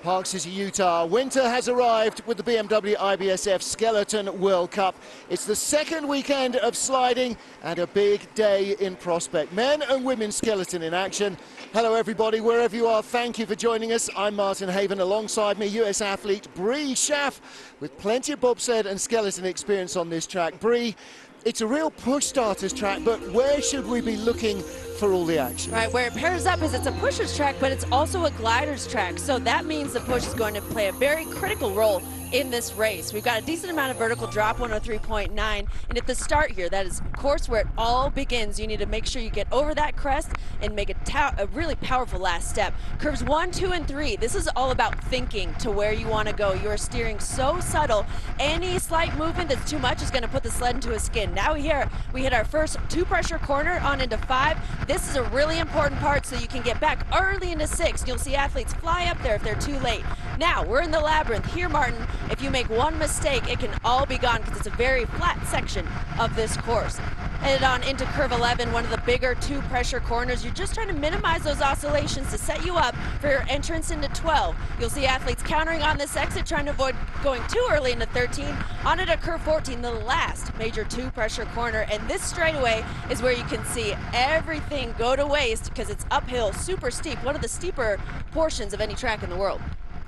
Park City, Utah. Winter has arrived with the BMW IBSF Skeleton World Cup. It's the second weekend of sliding and a big day in Prospect. Men and women skeleton in action. Hello everybody, wherever you are, thank you for joining us. I'm Martin Haven, alongside me US athlete Bree Schaff, with plenty of bobsled and skeleton experience on this track. Bree, it's a real push starters track, but where should we be looking for all the action? Right, where it pairs up is it's a pushers track, but it's also a gliders track. So that means the push is going to play a very critical role in this race. We've got a decent amount of vertical drop, 103.9, and at the start here, that is of course where it all begins. You need to make sure you get over that crest and make a really powerful last step. Curves 1, 2, and 3, this is all about thinking to where you want to go. You are steering so subtle. Any slight movement that's too much is going to put the sled into a skin. Now we hit our first 2 pressure corner on into 5. This is a really important part so you can get back early into 6. You'll see athletes fly up there if they're too late. Now we're in the labyrinth here, Martin. If you make one mistake, it can all be gone because it's a very flat section of this course. Headed on into curve 11, one of the bigger 2 pressure corners. You're just trying to minimize those oscillations to set you up for your entrance into 12. You'll see athletes countering on this exit, trying to avoid going too early into 13. On into curve 14, the last major 2 pressure corner. And this straightaway is where you can see everything go to waste because it's uphill, super steep, one of the steeper portions of any track in the world.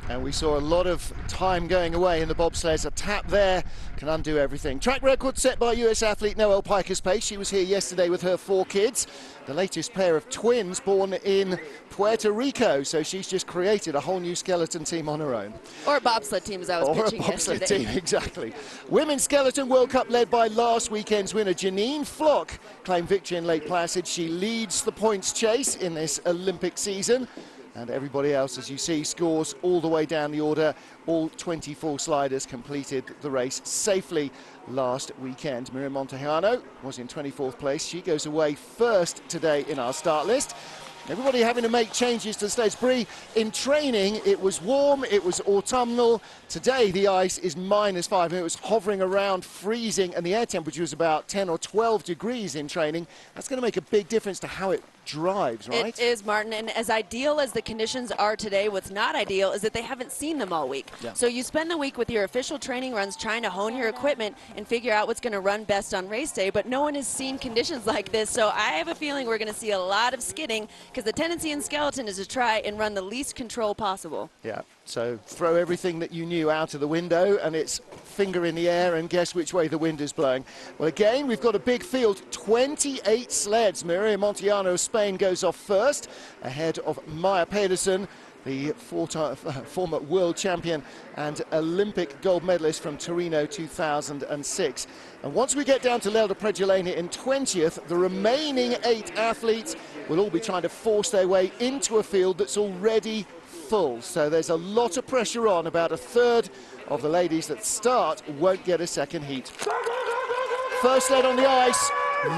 And we saw a lot of time going away in the bobsleds. A tap there can undo everything. Track record set by US athlete Noelle Piker's pace. She was here yesterday with her 4 kids. The latest pair of twins born in Puerto Rico. So she's just created a whole new skeleton team on her own. Or a bobsled team, as I was pitching yesterday. Or a bobsled team, exactly. Women's Skeleton World Cup led by last weekend's winner Janine Flock claimed victory in Lake Placid. She leads the points chase in this Olympic season. And everybody else, as you see, scores all the way down the order. All 24 sliders completed the race safely last weekend. Miriam Montejano was in 24th place. She goes away first today in our start list. Everybody having to make changes to the sleds. Bree, in training, it was warm, it was autumnal. Today, the ice is -5, and it was hovering around freezing, and the air temperature was about 10 or 12 degrees in training. That's going to make a big difference to how it drives, right? It is, Martin, and as ideal as the conditions are today, what's not ideal is that they haven't seen them all week. Yeah. So you spend the week with your official training runs trying to hone your equipment and figure out what's going to run best on race day, but no one has seen conditions like this, so I have a feeling we're going to see a lot of skidding because the tendency in skeleton is to try and run the least control possible. Yeah, so throw everything that you knew out of the window and it's finger in the air and guess which way the wind is blowing. Well, again, we've got a big field, 28 sleds. Miriam Montejano of Spain goes off first, ahead of Maya Pedersen, the former world champion and Olympic gold medalist from Torino 2006. And once we get down to Lelda Pregileni in 20th, the remaining 8 athletes will all be trying to force their way into a field that's already full. So there's a lot of pressure on. About a third of the ladies that start won't get a second heat. First sled on the ice.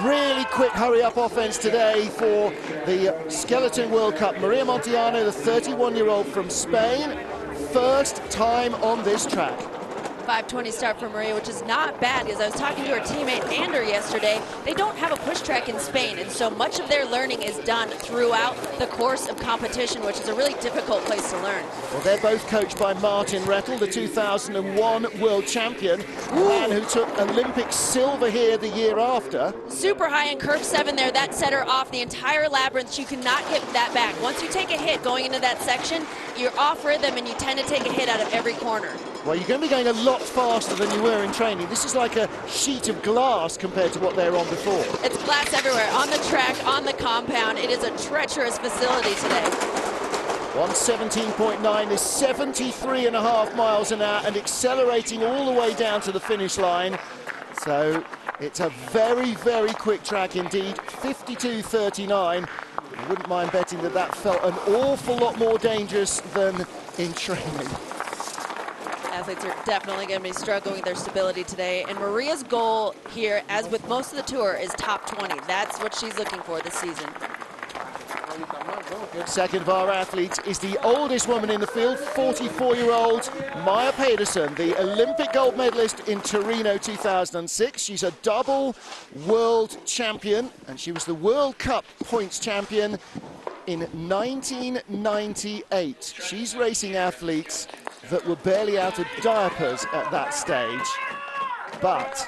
Really quick hurry-up offense today for the Skeleton World Cup. Maria Montejano, the 31-year-old from Spain, first time on this track. 5:20 start for Maria, which is not bad because I was talking to her teammate Ander yesterday. They don't have a push track in Spain, and so much of their learning is done throughout the course of competition, which is a really difficult place to learn. Well, they're both coached by Martin Rettel, the 2001 world champion, a man who took Olympic silver here the year after. Super high in curve 7 there. That set her off the entire labyrinth. You cannot get that back. Once you take a hit going into that section, you're off rhythm and you tend to take a hit out of every corner. Well, you're going to be going a lot faster than you were in training. This is like a sheet of glass compared to what they were on before. It's glass everywhere, on the track, on the compound. It is a treacherous facility today. 117.9 is 73.5 miles an hour and accelerating all the way down to the finish line. So it's a very, very quick track indeed. 52.39. I wouldn't mind betting that that felt an awful lot more dangerous than in training. Athletes are definitely going to be struggling with their stability today. And Maria's goal here, as with most of the tour, is top 20. That's what she's looking for this season. Second of our athletes is the oldest woman in the field, 44-year-old Maya Pedersen, the Olympic gold medalist in Torino 2006. She's a double world champion, and she was the World Cup points champion in 1998. She's racing athletes that were barely out of diapers at that stage. But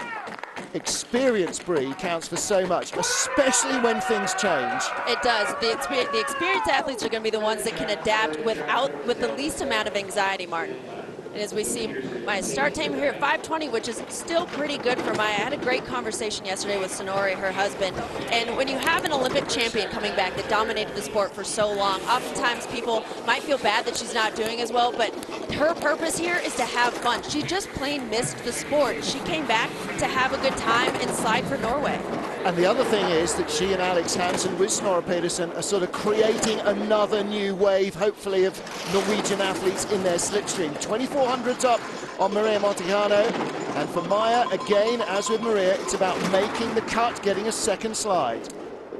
experience, Bree, counts for so much, especially when things change. It does. The experienced athletes are going to be the ones that can adapt with the least amount of anxiety, Martin. And as we see my start time here at 5:20, which is still pretty good for Maya. I had a great conversation yesterday with Sonori, her husband. And when you have an Olympic champion coming back that dominated the sport for so long, oftentimes people might feel bad that she's not doing as well, but her purpose here is to have fun. She just plain missed the sport. She came back to have a good time and slide for Norway. And the other thing is that she and Alex Hansen with Snorre Pedersen are sort of creating another new wave, hopefully, of Norwegian athletes in their slipstream. 2400s up on Maria Montejano. And for Maya, again, as with Maria, it's about making the cut, getting a second slide.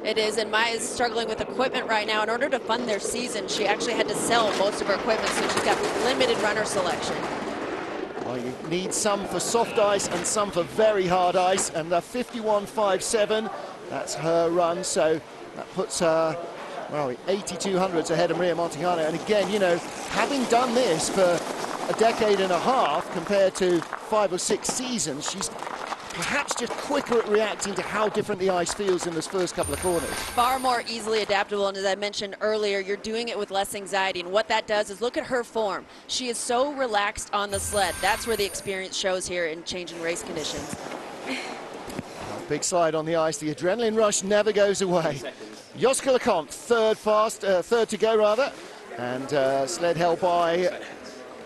It is, and Maya's struggling with equipment right now. In order to fund their season, she actually had to sell most of her equipment, so she's got limited runner selection. Well, you need some for soft ice and some for very hard ice, and the 51.57, that's her run, so that puts her, well, 8200s ahead of Maria Montejano. And again, you know, having done this for a decade and a half compared to 5 or 6 seasons, she's perhaps just quicker at reacting to how different the ice feels in those first couple of corners. Far more easily adaptable, and as I mentioned earlier, you're doing it with less anxiety, and what that does is look at her form. She is so relaxed on the sled. That's where the experience shows here in changing race conditions. Big slide on the ice. The adrenaline rush never goes away. Joske Leconte, third to go rather, and sled held by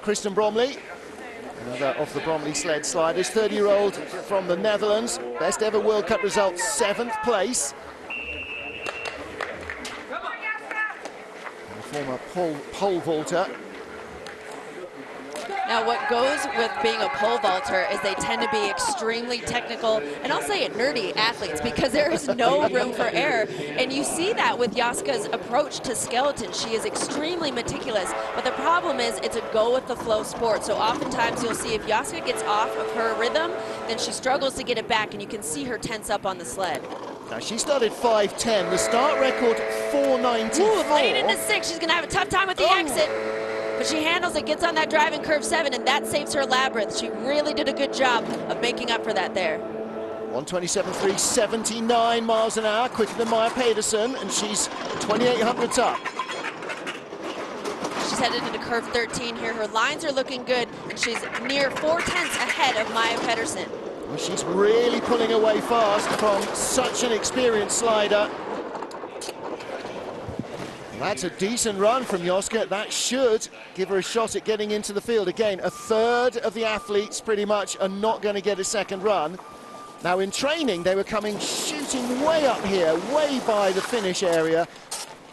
Kristen Bromley. Another off the Bromley sled sliders, 30-year-old from the Netherlands. Best ever World Cup result, 7th place. And a former pole vaulter. Now, what goes with being a pole vaulter is they tend to be extremely technical, and I'll say it, nerdy athletes, because there is no room for error. And you see that with Joske's approach to skeleton. She is extremely meticulous, but the problem is it's a go-with-the-flow sport. So oftentimes you'll see if Joske gets off of her rhythm, then she struggles to get it back, and you can see her tense up on the sled. Now, she started 5:10. The start record, 4:94. Ooh, late into 6. She's going to have a tough time with the exit. But she handles it, gets on that driving curve 7, and that saves her labyrinth. She really did a good job of making up for that there. 1:27.3, 79 miles an hour, quicker than Maya Pedersen, and she's 2,800s up. She's headed into curve 13 here. Her lines are looking good, and she's near 4/10 ahead of Maya Pedersen. Well, she's really pulling away fast from such an experienced slider. That's a decent run from Joske. That should give her a shot at getting into the field. Again, a third of the athletes pretty much are not going to get a second run. Now, in training, they were coming shooting way up here, way by the finish area.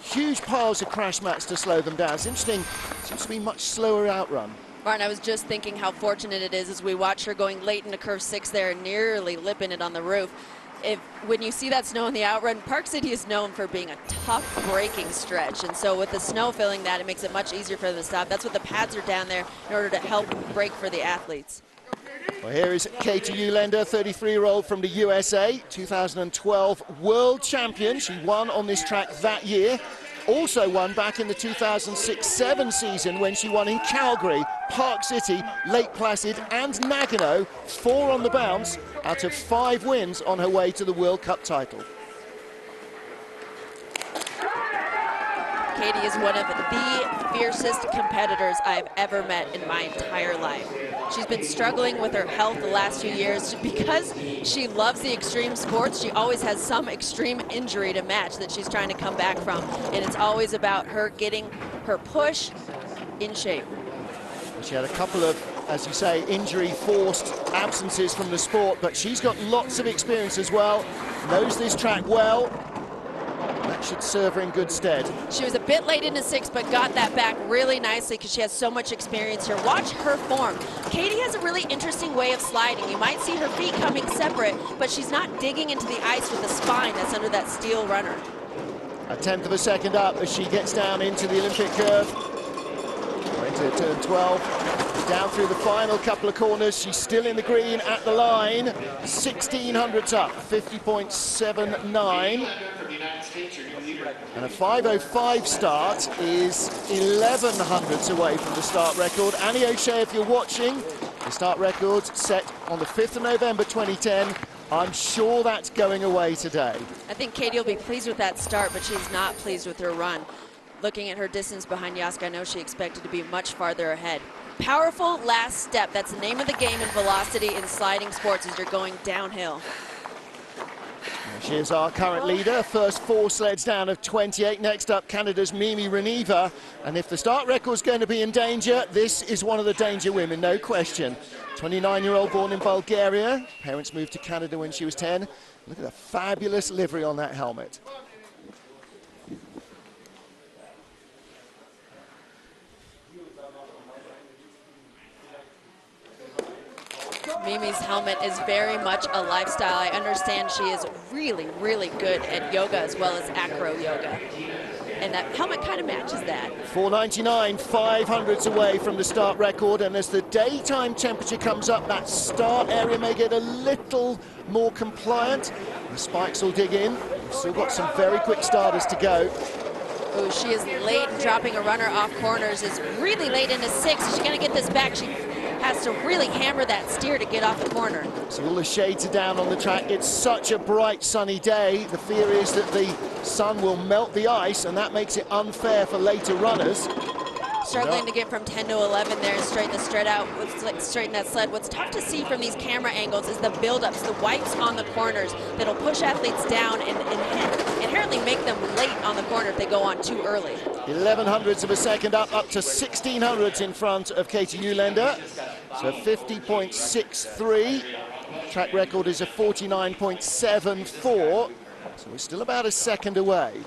Huge piles of crash mats to slow them down. It's interesting, seems to be much slower outrun. Martin, I was just thinking how fortunate it is as we watch her going late into curve 6 there, nearly lipping it on the roof. When you see that snow in the outrun, Park City is known for being a tough braking stretch, and so with the snow filling that, it makes it much easier for them to stop. That's what the pads are down there in order to help brake for the athletes. Well, here is Katie Ulender, 33-year-old from the USA, 2012 world champion. She won on this track that year. Also won back in the 2006-07 season when she won in Calgary, Park City, Lake Placid and Nagano, 4 on the bounce out of 5 wins on her way to the World Cup title. Katie is one of the fiercest competitors I've ever met in my entire life. She's been struggling with her health the last few years because she loves the extreme sports. She always has some extreme injury to match that she's trying to come back from, and it's always about her getting her push in shape. She had a couple of, as you say, injury-forced absences from the sport, but she's got lots of experience as well, knows this track well. That should serve her in good stead. She was a bit late into 6, but got that back really nicely because she has so much experience here. Watch her form. Katie has a really interesting way of sliding. You might see her feet coming separate, but she's not digging into the ice with the spine that's under that steel runner. 1/10 of a second up as she gets down into the Olympic curve. Into turn 12. down through the final couple of corners. She's still in the green at the line. 1600s up, 50.79. And a 5:05 start is 1100s away from the start record. Annie O'Shea, if you're watching, the start record set on the 5th of November 2010. I'm sure that's going away today. I think Katie will be pleased with that start, but she's not pleased with her run. Looking at her distance behind Yaska, I know she expected to be much farther ahead. Powerful last step. That's the name of the game in velocity in sliding sports as you're going downhill. She is our current leader, first 4 sleds down of 28. Next up, Canada's Mimi Reneva. And if the start record's going to be in danger, this is one of the danger women, no question. 29-year-old born in Bulgaria. Parents moved to Canada when she was 10. Look at the fabulous livery on that helmet. Mimi's helmet is very much a lifestyle. I understand she is really, really good at yoga as well as acro yoga. And that helmet kind of matches that. 499, 500s away from the start record. And as the daytime temperature comes up, that start area may get a little more compliant. The spikes will dig in. We've still got some very quick starters to go. Oh, she is late, dropping a runner off corners, is really late into 6. She's going to get this back. She has to really hammer that steer to get off the corner. So all the shades are down on the track. It's such a bright sunny day. The fear is that the sun will melt the ice, and that makes it unfair for later runners. Struggling to get from 10 to 11 there and straighten the straight out, straighten that sled. What's tough to see from these camera angles is the buildups, the wipes on the corners that'll push athletes down and inherently make them late on the corner if they go on too early. 1100ths of a second up to 1600s in front of Katie Newlander. So 50.63. Track record is a 49.74. So we're still about a second away.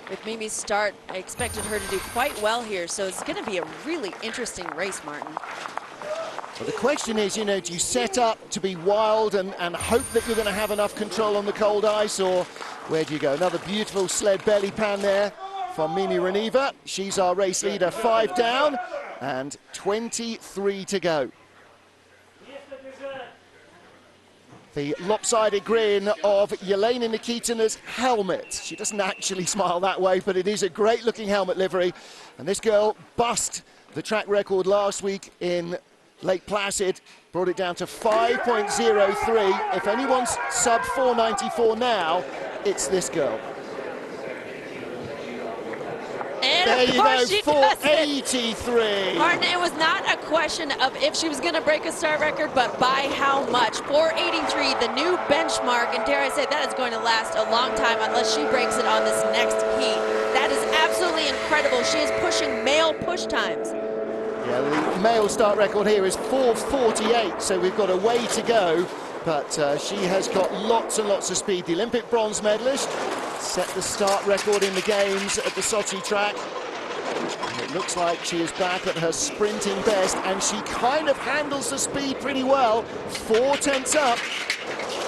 With Mimi's start, I expected her to do quite well here, so it's going to be a really interesting race, Martin. Well, the question is, you know, do you set up to be wild and hope that you're going to have enough control on the cold ice, or where do you go? Another beautiful sled belly pan there from Mimi Reneva. She's our race leader, 5 down and 23 to go. The lopsided grin of Yelena Nikitina's helmet. She doesn't actually smile that way, but it is a great-looking helmet livery. And this girl bust the track record last week in Lake Placid, brought it down to 5.03. If anyone's sub 494 now, it's this girl. And there you go, she 483. Martin, it was not a question of if she was going to break a start record, but by how much. 483, the new benchmark, and dare I say that is going to last a long time unless she breaks it on this next heat. That is absolutely incredible. She is pushing male push times. Yeah, the male start record here is 4:48, so we've got a way to go, but she has got lots and lots of speed. The Olympic bronze medalist set the start record in the games at the Sochi track. And it looks like she is back at her sprinting best, and she kind of handles the speed pretty well. 4/10 up.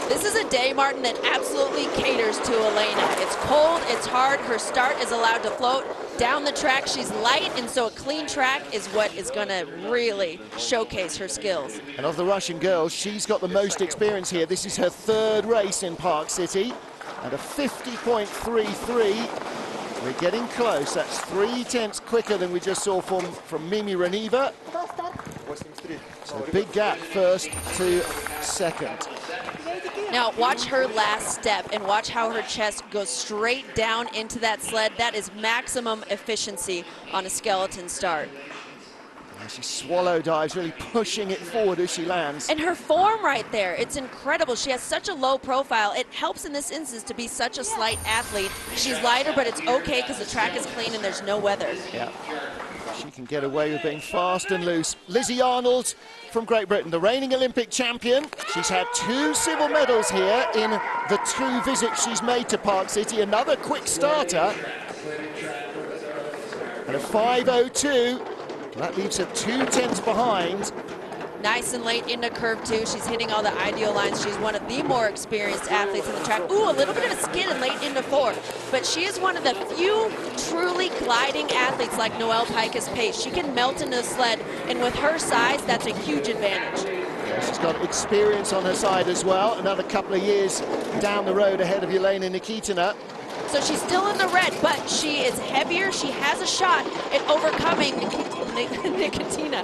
This is a day, Martin, that absolutely caters to Elena. It's cold, it's hard, her start is allowed to float. Down the track, she's light, and so a clean track is what is going to really showcase her skills. And of the Russian girls, she's got the most experience here. This is her 3rd race in Park City, and a 50.33. We're getting close. That's 3/10 quicker than we just saw from Mimi Reneva. So big gap, first to second. Now watch her last step and watch how her chest goes straight down into that sled. That is maximum efficiency on a skeleton start. And she swallow dives, really pushing it forward as she lands. And her form right there, it's incredible. She has such a low profile. It helps in this instance to be such a slight athlete. She's lighter, but it's okay because the track is clean and there's no weather. Yeah, she can get away with being fast and loose. Lizzie Arnold from Great Britain, the reigning Olympic champion. She's had 2 silver medals here in the 2 visits she's made to Park City. Another quick starter. And a 5:02. That leaves her 2/10 behind Nice and late into curve 2. She's hitting all the ideal lines. She's one of the more experienced athletes in the track. Ooh, a little bit of a skid and late into 4. But she is one of the few truly gliding athletes like Noelle Pikus pace. She can melt into the sled, and with her size, that's a huge advantage. Yeah, she's got experience on her side as well. Another couple of years down the road ahead of Elena Nikitina. So she's still in the red, but she is heavier. She has a shot at overcoming Nikitina.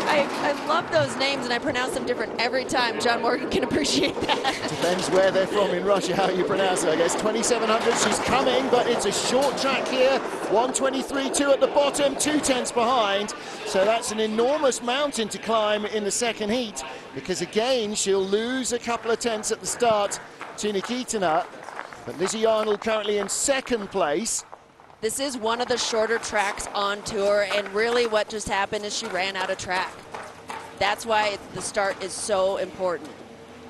I love those names, and I pronounce them different every time. John Morgan can appreciate that. Depends where they're from in Russia, how you pronounce it, I guess. 2,700, she's coming, but it's a short track here. 123.2 at the bottom, 2/10 behind. So that's an enormous mountain to climb in the second heat, because again, she'll lose a couple of tenths at the start to Nikitina. But Lizzie Arnold currently in second place. This is one of the shorter tracks on tour, and really what just happened is she ran out of track. That's why the start is so important.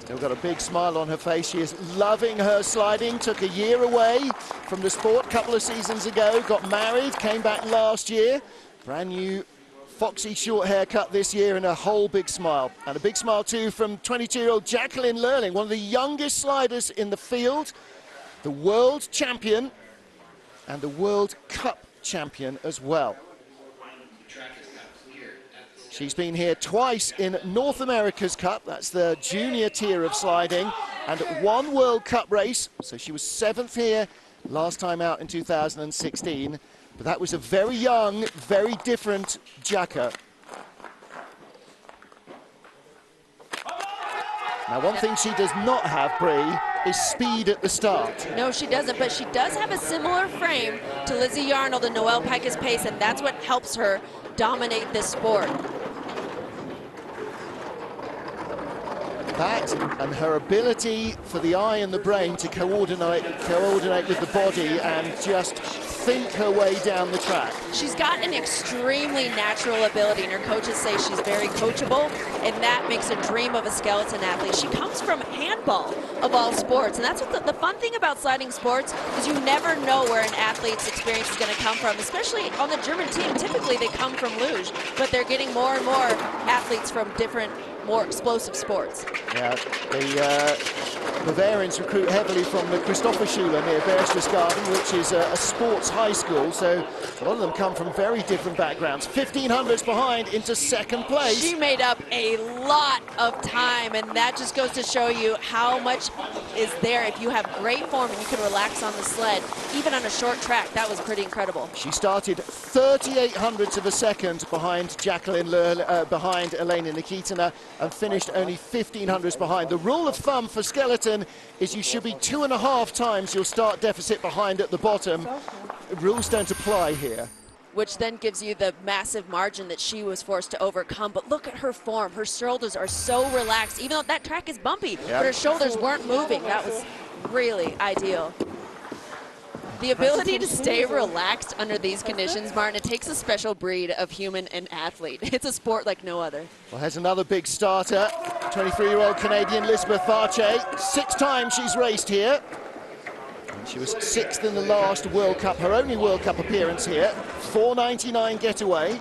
Still got a big smile on her face. She is loving her sliding. Took a year away from the sport a couple of seasons ago, got married, came back last year. Brand new foxy short haircut this year and a whole big smile. And a big smile too from 22-year-old Jacqueline Lerling, one of the youngest sliders in the field, the world champion and the World Cup champion as well. She's been here twice in North America's Cup, that's the junior tier of sliding, and one World Cup race, so she was 7th here last time out in 2016, but that was a very young, very different Jacka. Now, one thing she does not have, Bree, is speed at the start. No, she doesn't, but she does have a similar frame to Lizzie Arnold and Noelle Pikus pace, and that's what helps her dominate this sport. That and her ability for the eye and the brain to coordinate with the body and just think her way down the track. She's got an extremely natural ability, and her coaches say she's very coachable, and that makes a dream of a skeleton athlete. She comes from handball, of all sports, and that's what the fun thing about sliding sports is you never know where an athlete's experience is going to come from, especially on the German team. Typically they come from luge, but they're getting more and more athletes from different, more explosive sports. Yeah, the Bavarians recruit heavily from the Christopherschule near Berchtesgaden, which is a sports high school, so a lot of them come from very different backgrounds. 1,500s behind into second place. She made up a lot of time, and that just goes to show you how much is there if you have great form and you can relax on the sled, even on a short track. That was pretty incredible. She started 3800ths of a second behind Jacqueline behind Elena Nikitina, and finished only 1500s behind. The rule of thumb for skeleton is you should be 2.5 times your start deficit behind at the bottom. Rules don't apply here. Which then gives you the massive margin that she was forced to overcome. But look at her form. Her shoulders are so relaxed, even though that track is bumpy, but her shoulders weren't moving. That was really ideal. The ability to stay relaxed under these conditions, Martin, it takes a special breed of human and athlete. It's a sport like no other. Well, here's another big starter, 23-year-old Canadian Lisbeth Varche. 6 times she's raced here. And she was 6th in the last World Cup, her only World Cup appearance here. 499 getaway.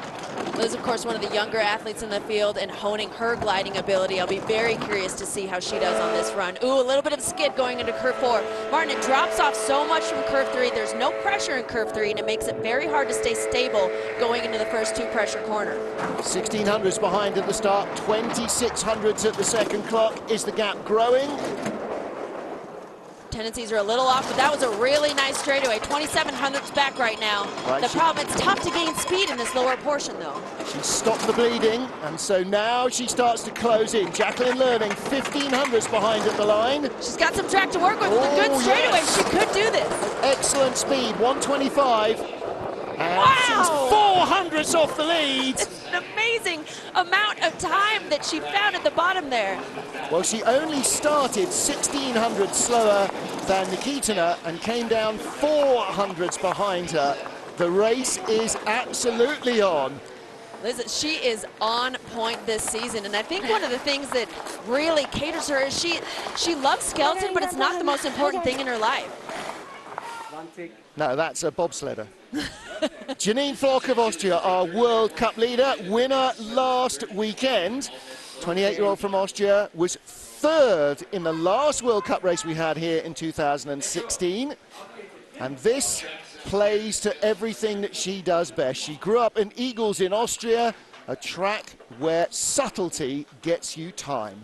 Liz, of course, one of the younger athletes in the field and honing her gliding ability. I'll be very curious to see how she does on this run. Ooh, a little bit of skid going into curve 4. Martin, it drops off so much from curve 3. There's no pressure in curve 3, and it makes it very hard to stay stable going into the first 2 pressure corner. 1600s behind at the start, 2600s at the second clock. Is the gap growing? Tendencies are a little off, but that was a really nice straightaway. 2700s back right now. Right, the problem, it's tough to gain speed in this lower portion, though. She stopped the bleeding, and so now she starts to close in. Jacqueline Lerling, 1500s behind at the line. She's got some track to work with. With a good straightaway, yes. She could do this. Excellent speed, 125. And wow! she's 400s off the lead. It's an amazing amount of time that she found at the bottom there. Well, she only started 1600s slower than Nikitina and came down 400s behind her. The race is absolutely on. Liz, she is on point this season, and I think one of the things that really caters her is she loves skeleton, but it's not the most important thing in her life. No, that's a bobsledder. Janine Flock of Austria, our World Cup leader, winner last weekend. 28-year-old from Austria, was third in the last World Cup race we had here in 2016. And this plays to everything that she does best. She grew up in Eagles in Austria, a track where subtlety gets you time.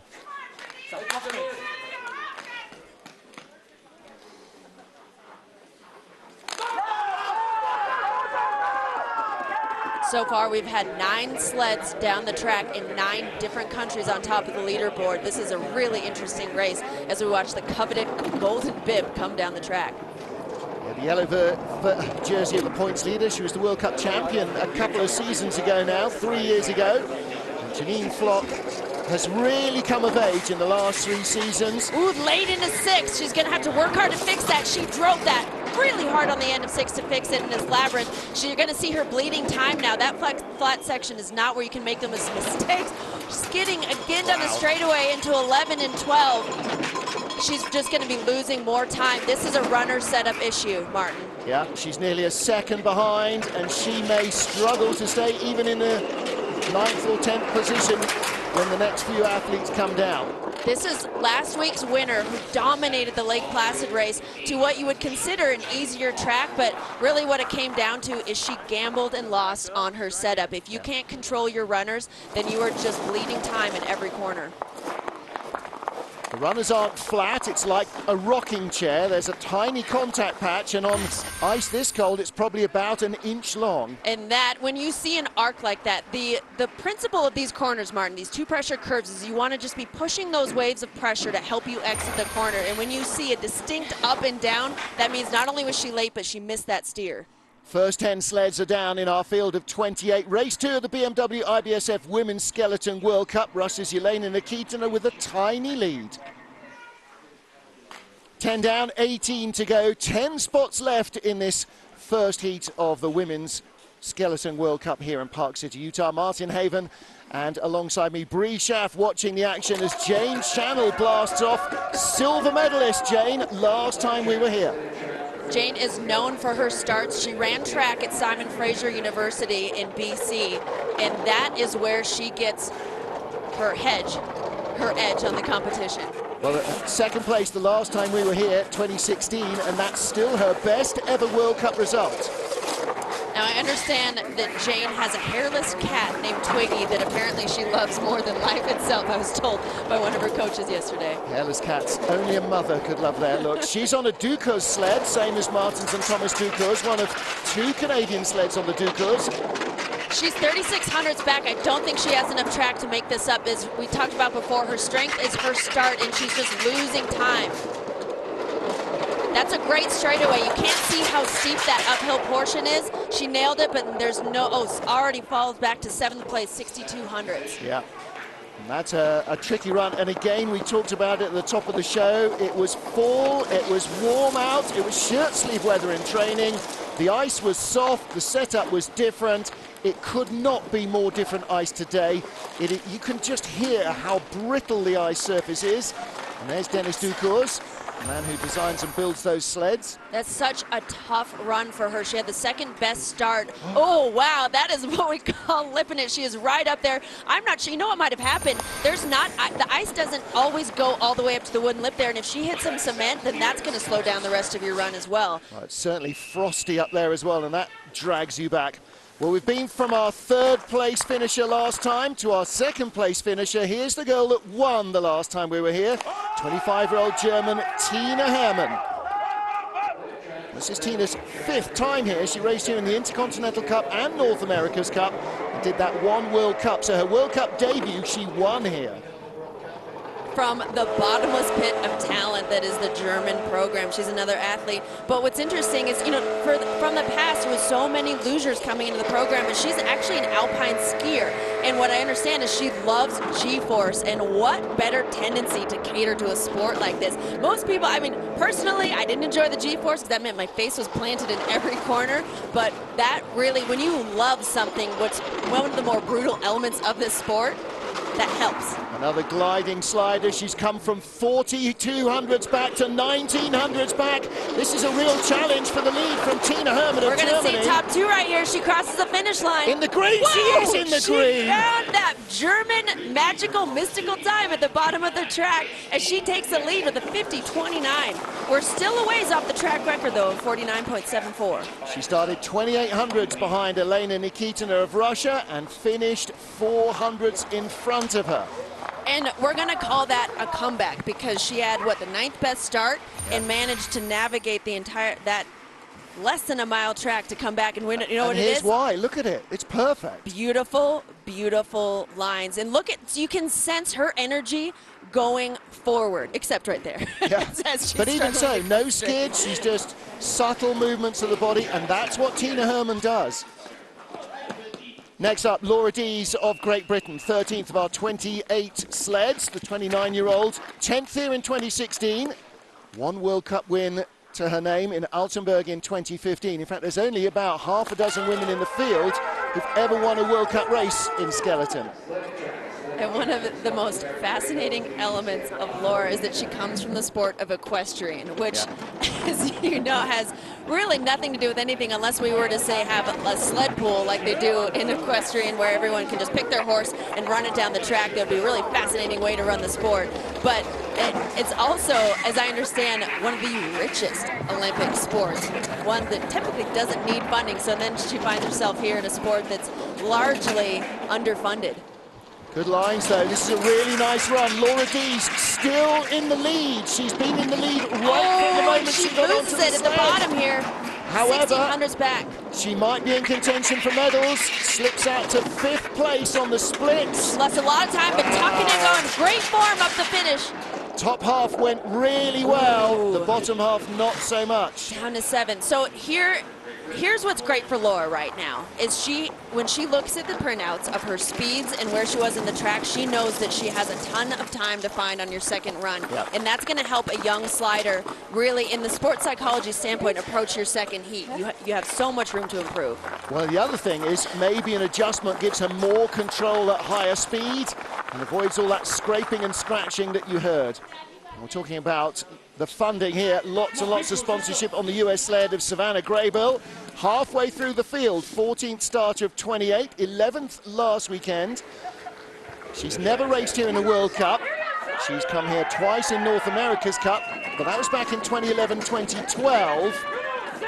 So far, we've had 9 sleds down the track in 9 different countries on top of the leaderboard. This is a really interesting race as we watch the coveted golden bib come down the track. Yeah, the yellow jersey of the points leader. She was the World Cup champion a couple of seasons ago now, 3 years ago. And Janine Flock has really come of age in the last 3 seasons. Ooh, late into 6. She's going to have to work hard to fix that. She drove that really hard on the end of 6 to fix it in this labyrinth. You're going to see her bleeding time now. That flat section is not where you can make those mistakes. Skidding again down the straightaway into 11 and 12. She's just going to be losing more time. This is a runner setup issue, Martin. Yeah, she's nearly a second behind, and she may struggle to stay even in the 9th or 10th position when the next few athletes come down. This is last week's winner who dominated the Lake Placid race to what you would consider an easier track, but really what it came down to is she gambled and lost on her setup. If you can't control your runners, then you are just bleeding time in every corner. The runners aren't flat, it's like a rocking chair. There's a tiny contact patch, and on ice this cold, it's probably about an inch long. And that, when you see an arc like that, the principle of these corners, Martin, these 2 pressure curves, is you want to just be pushing those waves of pressure to help you exit the corner. And when you see a distinct up and down, that means not only was she late, but she missed that steer. First 10 sleds are down in our field of 28. Race 2 of the BMW IBSF Women's Skeleton World Cup. Russia's Yelena Nikitina with a tiny lead. 10 down, 18 to go. 10 spots left in this first heat of the Women's Skeleton World Cup here in Park City, Utah. Martin Haven and alongside me, Bree Schaff, watching the action as Jane Channel blasts off. Silver medalist, Jane, last time we were here. Jane is known for her starts. She ran track at Simon Fraser University in BC, and that is where she gets her edge on the competition. Well, second place the last time we were here, 2016, and that's still her best ever World Cup result. Now, I understand that Jane has a hairless cat named Twiggy that apparently she loves more than life itself, I was told by one of her coaches yesterday. Hairless cats, only a mother could love their look. She's on a Ducos sled, same as Martins and Thomas Ducos, one of 2 Canadian sleds on the Ducos. She's 3,600s back. I don't think she has enough track to make this up. As we talked about before, her strength is her start, and she's just losing time. That's a great straightaway. You can't see how steep that uphill portion is. She nailed it, but there's no, already falls back to 7th place, 6,200s. Yeah, and that's a tricky run. And again, we talked about it at the top of the show. It was fall, it was warm out, it was shirt sleeve weather in training. The ice was soft, the setup was different. It could not be more different ice today. You can just hear how brittle the ice surface is. And there's Dennis Ducours, the man who designs and builds those sleds. That's such a tough run for her. She had the second best start. Oh, wow, that is what we call lipping it. She is right up there. I'm not sure, you know what might have happened? The ice doesn't always go all the way up to the wooden lip there, and if she hits some cement, then that's going to slow down the rest of your run as well. Well, it's certainly frosty up there as well, and that drags you back. Well, we've been from our 3rd place finisher last time to our 2nd place finisher. Here's the girl that won the last time we were here, 25-year-old German Tina Hermann. This is Tina's 5th time here. She raced here in the Intercontinental Cup and North America's Cup and did that 1 World Cup. So her World Cup debut, she won here. From the bottomless pit of talent that is the German program. She's another athlete. But what's interesting is, you know, from the past, there was so many losers coming into the program, and she's actually an alpine skier. And what I understand is she loves G-force, and what better tendency to cater to a sport like this. Most people, I mean, personally, I didn't enjoy the G-force because that meant my face was planted in every corner. But that really, when you love something, what's one of the more brutal elements of this sport, that helps. Another gliding slider. She's come from 4,200s back to 1,900s back. This is a real challenge for the lead from Tina Hermann of Germany. We're going to see top 2 right here. She crosses the finish line. In the green. Whoa! She is in the green. She found that German magical mystical time at the bottom of the track as she takes the lead with a 50.29. We're still a ways off the track record though of 49.74. She started 2800s behind Elena Nikitina of Russia and finished 400s in front of her. And we're going to call that a comeback because she had, what, the 9th best start and managed to navigate the entire, that less than a mile track to come back and win it. You know what it is? Here's why. Look at it. It's perfect. Beautiful, beautiful lines. And look at, so you can sense her energy going forward, except right there. Yeah. But even so, no skids. She's just subtle movements of the body, and that's what Tina Hermann does. Next up, Laura Dees of Great Britain, 13th of our 28 sleds, the 29-year-old, 10th here in 2016, one World Cup win to her name in Altenburg in 2015. In fact, there's only about half a dozen women in the field who've ever won a World Cup race in skeleton. And one of the most fascinating elements of Laura is that she comes from the sport of equestrian, which, as you know, has really nothing to do with anything unless we were to say have a sled pool like they do in equestrian where everyone can just pick their horse and run it down the track. That would be a really fascinating way to run the sport. But it's also, as I understand, one of the richest Olympic sports, one that typically doesn't need funding. So then she finds herself here in a sport that's largely underfunded. Good lines, though. This is a really nice run. Laura Dees still in the lead. She's been in the lead right from the moment she got onto the sled at the bottom here. However, 1600s back. She might be in contention for medals. Slips out to 5th place on the splits. Lost a lot of time, but tucking it on. Great form up the finish. Top half went really well. The bottom half not so much. Down to 7. So here's what's great for Laura right now is when she looks at the printouts of her speeds and where she was in the track, she knows that she has a ton of time to find on your second run. Yep. And that's going to help a young slider really, in the sports psychology standpoint, approach your second heat. You have so much room to improve. Well, the other thing is maybe an adjustment gives her more control at higher speed and avoids all that scraping and scratching that you heard. And we're talking about the funding here, lots and lots of sponsorship on the US sled of Savannah Graybill. Halfway through the field, 14th starter of 28, 11th last weekend. She's never raced here in the World Cup. She's come here twice in North America's Cup, but that was back in 2011, 2012.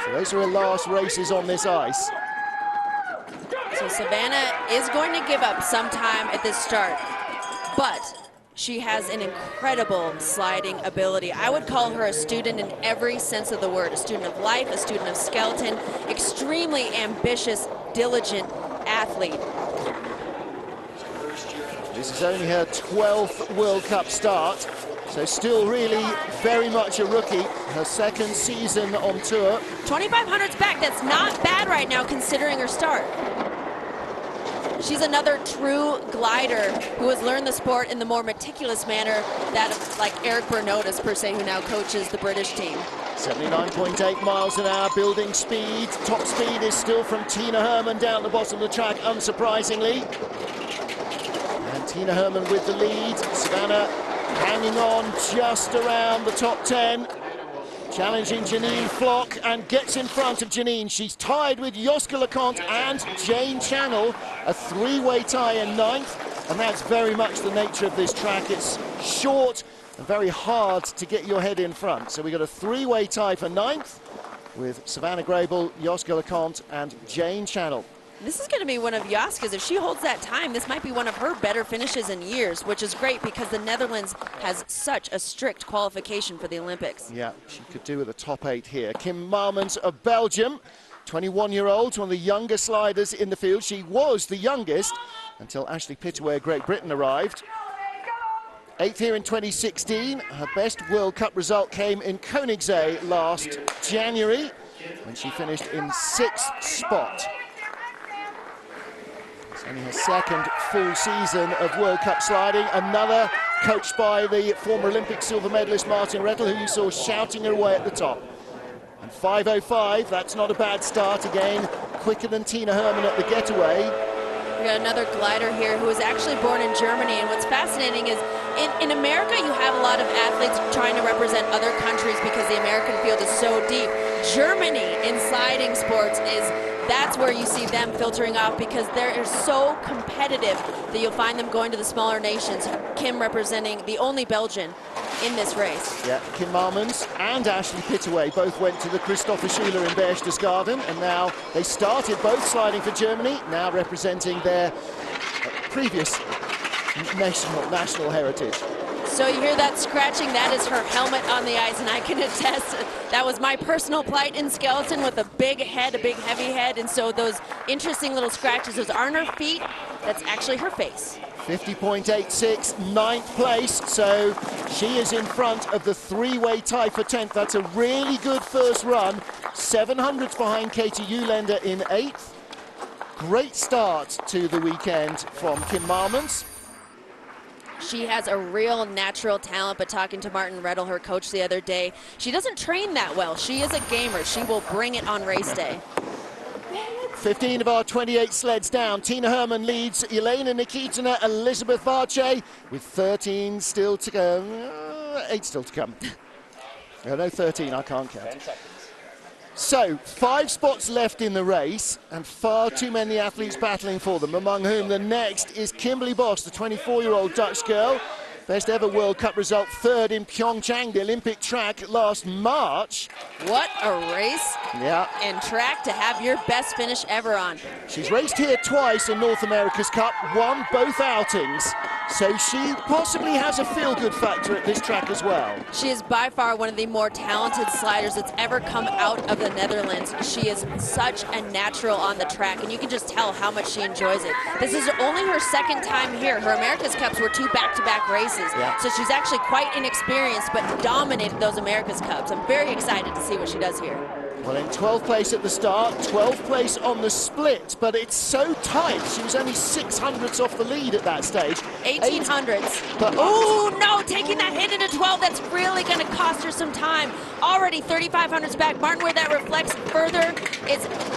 So those are her last races on this ice. So Savannah is going to give up some time at this start, but she has an incredible sliding ability. I would call her a student in every sense of the word, a student of life, a student of skeleton, extremely ambitious, diligent athlete. This is only her 12th World Cup start, so still really very much a rookie. Her second season on tour. 2,500s back, that's not bad right now considering her start. She's another true glider who has learned the sport in the more meticulous manner that like Eric Bernotis, per se, who now coaches the British team. 79.8 miles an hour building speed. Top speed is still from Tina Hermann down the bottom of the track, unsurprisingly. And Tina Hermann with the lead. Savannah hanging on just around the top 10. Challenging Janine Flock and gets in front of Janine. She's tied with Joska LeConte and Jane Channel, a three-way tie in 9th, and that's very much the nature of this track. It's short and very hard to get your head in front. So we got a three-way tie for 9th with Savannah Graybill, Joska LeConte and Jane Channel. This is going to be one of Joska's. If she holds that time, this might be one of her better finishes in years, which is great because the Netherlands has such a strict qualification for the Olympics. Yeah, she could do with a top 8 here. Kim Marmans of Belgium, 21-year-old, one of the younger sliders in the field. She was the youngest until Ashley Pittaway of Great Britain arrived. 8th here in 2016. Her best World Cup result came in Koenigsegg last January when she finished in 6th spot. It's only her second full season of World Cup sliding. Another coached by the former Olympic silver medalist Martin Rettel, who you saw shouting her away at the top. And 5:05, that's not a bad start. Again, quicker than Tina Hermann at the getaway. We got another glider here who was actually born in Germany, and what's fascinating is in America you have a lot of athletes trying to represent other countries because the American field is so deep. Germany in sliding sports is that's where you see them filtering off, because they're so competitive that you'll find them going to the smaller nations. Kim representing the only Belgian in this race. Yeah, Kim Marmons and Ashley Pittaway both went to the Christopher Schuler in Berchtesgaden, and now they started both sliding for Germany, now representing their previous national heritage. So you hear that scratching, that is her helmet on the ice, and I can attest that was my personal plight in skeleton with a big head, a big heavy head, and so those interesting little scratches, those aren't her feet, that's actually her face. 50.86, 9th place, so she is in front of the three-way tie for 10th. That's a really good first run. 700s behind Katie Uhlaender in 8th. Great start to the weekend from Kim Marmons. She has a real natural talent, but talking to Martin Rettel, her coach, the other day, she doesn't train that well. She is a gamer. She will bring it on race day. 15 of our 28 sleds down. Tina Herman leads Elena Nikitina, Elizabeth Varche with 13 still to go. 8 still to come. No, 13, I can't count. 10 seconds. So, 5 spots left in the race, and far too many athletes battling for them, among whom the next is Kimberly Bos, the 24-year-old Dutch girl. Best ever World Cup result, 3rd in Pyeongchang, the Olympic track last March. What a race and track to have your best finish ever on. She's raced here twice in North America's Cup, won both outings, so she possibly has a feel-good factor at this track as well. She is by far one of the more talented sliders that's ever come out of the Netherlands. She is such a natural on the track, and you can just tell how much she enjoys it. This is only her 2nd time here. Her America's Cups were 2 back-to-back races. So she's actually quite inexperienced, but dominated those America's Cups. I'm very excited to see what she does here. Well, in 12th place at the start, 12th place on the split, but it's so tight. She was only 600ths off the lead at that stage. 1800ths. Oh no, taking that hit into 12, that's really going to cost her some time. Already 3500ths back. Martin, where that reflects further,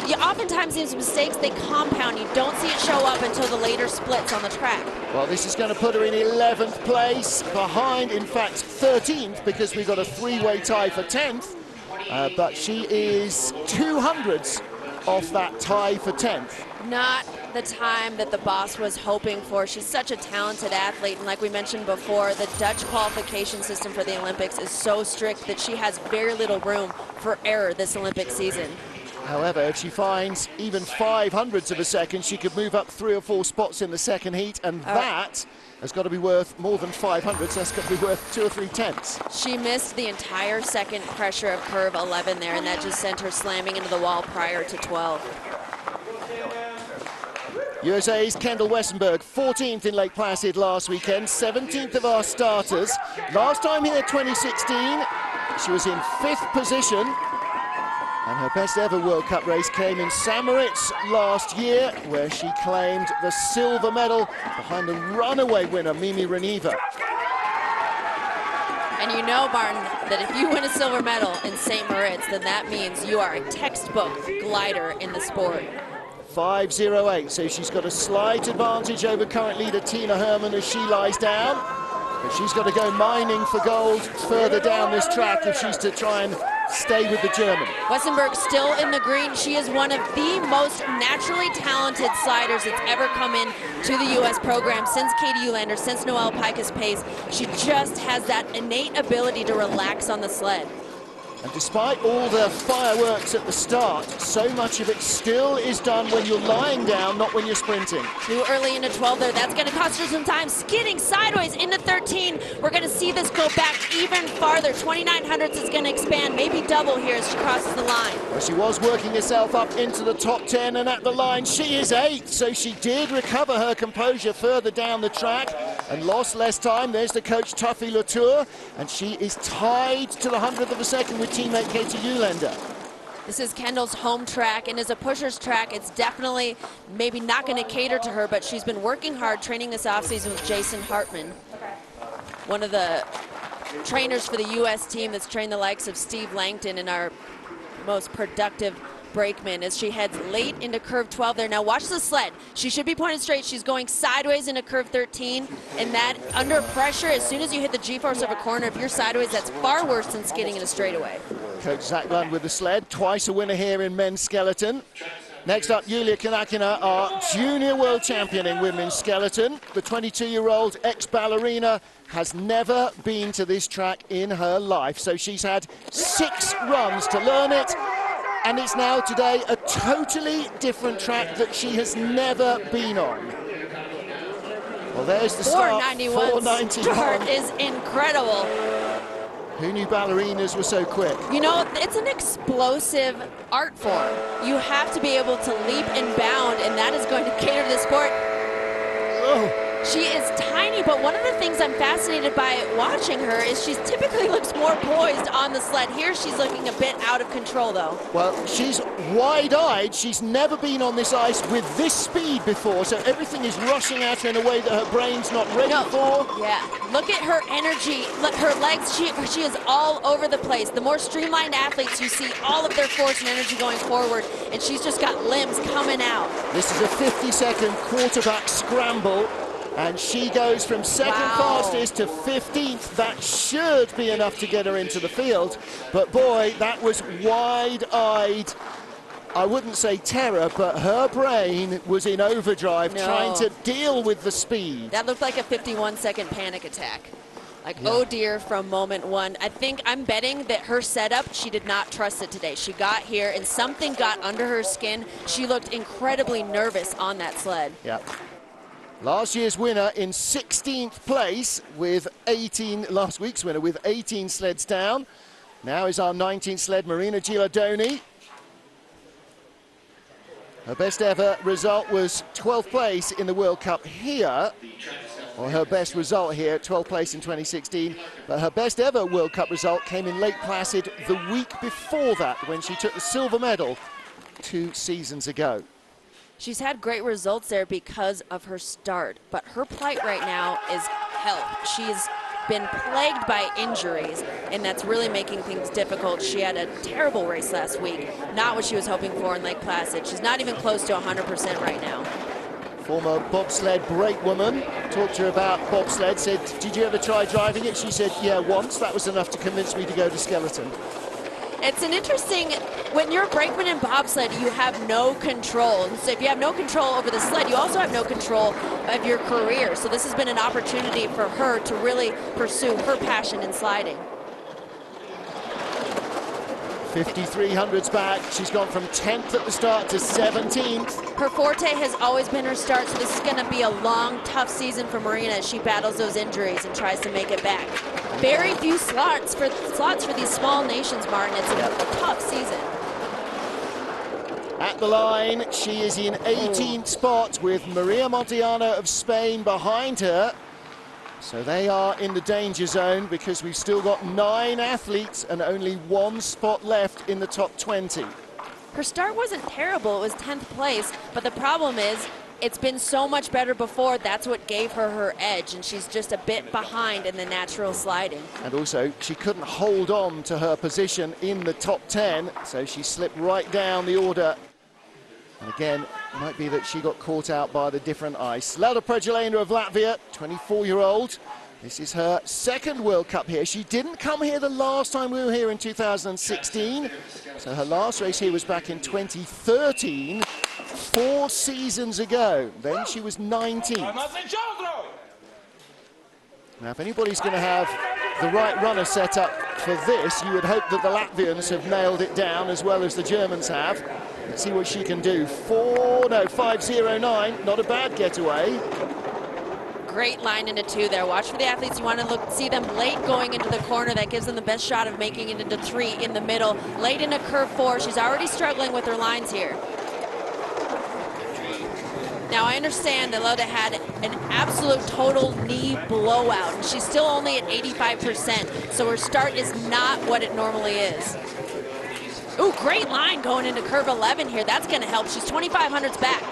you oftentimes these mistakes, they compound. You don't see it show up until the later splits on the track. Well, this is going to put her in 11th place, behind, in fact, 13th, because we've got a 3-way tie for 10th. But she is 200ths off that tie for 10th. Not the time that the boss was hoping for. She's such a talented athlete, and like we mentioned before, the Dutch qualification system for the Olympics is so strict that she has very little room for error this Olympic season. However, if she finds even 500ths of a second, she could move up 3 or 4 spots in the second heat, and that has got to be worth more than 500ths. That's got to be worth 2 or 3 tenths. She missed the entire second pressure of curve 11 there, and that just sent her slamming into the wall prior to 12. USA's Kendall Wessenberg, 14th in Lake Placid last weekend, 17th of our starters. Last time here, 2016, she was in 5th position. And her best ever World Cup race came in St. Moritz last year, where she claimed the silver medal behind the runaway winner, Mimi Reniva. And you know, Martin, that if you win a silver medal in St. Moritz, then that means you are a textbook glider in the sport. 5.08, so she's got a slight advantage over current leader Tina Herman as she lies down. But she's got to go mining for gold further down this track if she's to try and stay with the German. Wessenberg still in the green. She is one of the most naturally talented sliders that's ever come in to the U.S. program since Katie Uhlaender, since Noelle Pikus-Pace. She just has that innate ability to relax on the sled. And despite all the fireworks at the start, so much of it still is done when you're lying down, not when you're sprinting. Too early into 12 there. That's going to cost her some time. Skidding sideways into 13. We're going to see this go back even farther. 2900ths is going to expand, maybe double here as she crosses the line. Well, she was working herself up into the top 10, and at the line she is 8th, so she did recover her composure further down the track and lost less time. There's the coach Tuffy Latour, and she is tied to the 100th of a second with teammate Katie Uhlaender. This is Kendall's home track, and as a pusher's track, it's definitely maybe not going to cater to her, but she's been working hard training this offseason with Jason Hartman, one of the trainers for the U.S. team that's trained the likes of Steve Langton and our most productive brakeman as she heads late into curve 12 there. Now watch the sled. She should be pointed straight. She's going sideways into curve 13, and that under pressure, as soon as you hit the G-force of a corner, if you're sideways, that's far worse than skidding in a straightaway. Coach Zach Lund with the sled, twice a winner here in men's skeleton. Next up, Yulia Kanakina, our junior world champion in women's skeleton. The 22-year-old ex-ballerina has never been to this track in her life, so she's had 6 runs to learn it, and it's now today a totally different track that she has never been on. Well, there's the start. 491 start is incredible. Who knew ballerinas were so quick? You know, it's an explosive art form. You have to be able to leap and bound, and that is going to cater to the sport. Oh. She is tiny, but one of the things I'm fascinated by watching her is she typically looks more poised on the sled. Here she's looking a bit out of control, though. Well, she's wide-eyed. She's never been on this ice with this speed before, so everything is rushing at her in a way that her brain's not ready for. Yeah, look at her energy, her legs, she is all over the place. The more streamlined athletes, you see all of their force and energy going forward, and she's just got limbs coming out. This is a 50-second quarterback scramble. And she goes from second fastest to 15th. That should be enough to get her into the field. But boy, that was wide-eyed. I wouldn't say terror, but her brain was in overdrive trying to deal with the speed. That looked like a 51-second panic attack. Like, oh dear, from moment one. I'm betting that her setup, she did not trust it today. She got here and something got under her skin. She looked incredibly nervous on that sled. Yeah. Last year's winner in 16th place with 18, last week's winner with 18 sleds down. Now is our 19th sled, Marina Gilardoni. Her best ever result was 12th place in the World Cup here. Or her best result here, 12th place in 2016. But her best ever World Cup result came in Lake Placid the week before that, when she took the silver medal 2 seasons ago. She's had great results there because of her start, but her plight right now is health. She's been plagued by injuries, and that's really making things difficult. She had a terrible race last week, not what she was hoping for in Lake Placid. She's not even close to 100% right now. Former bobsled brakewoman talked to her about bobsled, said, did you ever try driving it? She said, yeah, once. That was enough to convince me to go to skeleton. It's an interesting, when you're a brakeman in bobsled, you have no control. And so if you have no control over the sled, you also have no control of your career. So this has been an opportunity for her to really pursue her passion in sliding. 5,300s back. She's gone from 10th at the start to 17th. Her forte has always been her start, so this is going to be a long, tough season for Marina as she battles those injuries and tries to make it back. Very few slots for these small nations, Martin. It's a tough season. At the line, she is in 18th spot with Maria Montellano of Spain behind her. So they are in the danger zone because we've still got 9 athletes and only 1 spot left in the top 20. Her start wasn't terrible, it was 10th place, but the problem is it's been so much better before. That's what gave her her edge, and she's just a bit behind in the natural sliding. And also, she couldn't hold on to her position in the top 10, so she slipped right down the order. And again, it might be that she got caught out by the different ice. Lauda Pregelena of Latvia, 24-year-old. This is her 2nd World Cup here. She didn't come here the last time we were here in 2016. So her last race here was back in 2013, 4 seasons ago. Then she was 19th. Now, if anybody's going to have the right runner set up for this, you would hope that the Latvians have nailed it down as well as the Germans have. Let's see what she can do. 5:09, not a bad getaway. Great line into 2 there. Watch for the athletes. You want to see them late going into the corner. That gives them the best shot of making it into 3 in the middle. Late into curve 4. She's already struggling with her lines here. Now, I understand that Lauda had an absolute total knee blowout, and she's still only at 85%, so her start is not what it normally is. Ooh, great line going into curve 11 here. That's going to help. She's 2,500s back.